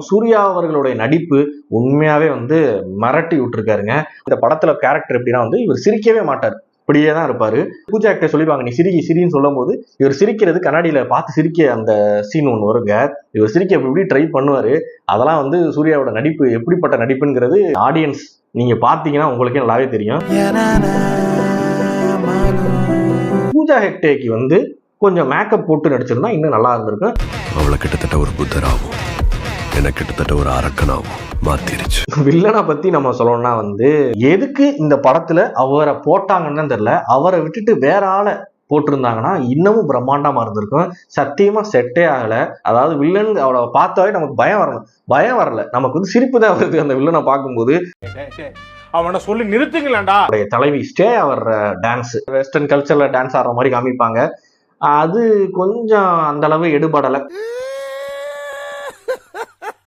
சூர்யா அவர்களுடைய நடிப்பு உண்மையாவே வந்து மிரட்டி விட்டுருக்காருங்க. இந்த படத்துல கேரக்டர் எப்படின்னா வந்து இவர் சிரிக்கவே மாட்டார், இப்படியே தான் இருப்பாரு. பூஜா ஆக்டர் சொல்லிடுவாங்க, நீ சிரின்னு சொல்லும் போது இவர் சிரிக்கிறது கண்ணாடியில பார்த்து சிரிக்க அந்த சீன் ஒன்று வருங்க. இவர் சிரிக்க எப்படி ட்ரை பண்ணுவாரு. அதெல்லாம் வந்து சூர்யாவோட நடிப்பு எப்படிப்பட்ட நடிப்புங்கிறது ஆடியன்ஸ் நீங்க பாத்தீங்கன்னா உங்களுக்கே நல்லாவே தெரியும். பூஜா ஹெக்டேக்கு வந்து கொஞ்சம் மேக்கப் போட்டு நடிச்சிருந்தா இன்னும் நல்லா இருந்திருக்கும். அவளை கிட்டத்தட்ட ஒரு புத்தராகும், எனக்கு கிட்டத்தட்ட ஒரு அரக்கனாகும் மாத்திருச்சு. வில்லனை பத்தி நம்ம சொல்லணும்னா வந்து எதுக்கு இந்த படத்துல அவரை போட்டாங்கன்னு தெரியல. அவரை விட்டுட்டு வேற ஆளை போட்டிருந்தாங்கன்னா இன்னமும் பிரம்மாண்டமா இருந்திருக்கும். சத்தியமா செட்டே ஆகல. அதாவது வில்லன் அவளை பார்த்தாவே நமக்கு பயம் வரணும், பயம் வரல, நமக்கு வந்து சிரிப்பு தான் வருது அந்த வில்லனை பார்க்கும்போது. அவனை சொல்லி நிறுத்துங்களேன்டா. தலைவி ஸ்டே அவர் டான்ஸ் வெஸ்டர்ன் கல்ச்சர்ல டான்ஸ் ஆடுற மாதிரி காமிப்பாங்க. அது கொஞ்சம் அந்த அளவு எடுபடலை.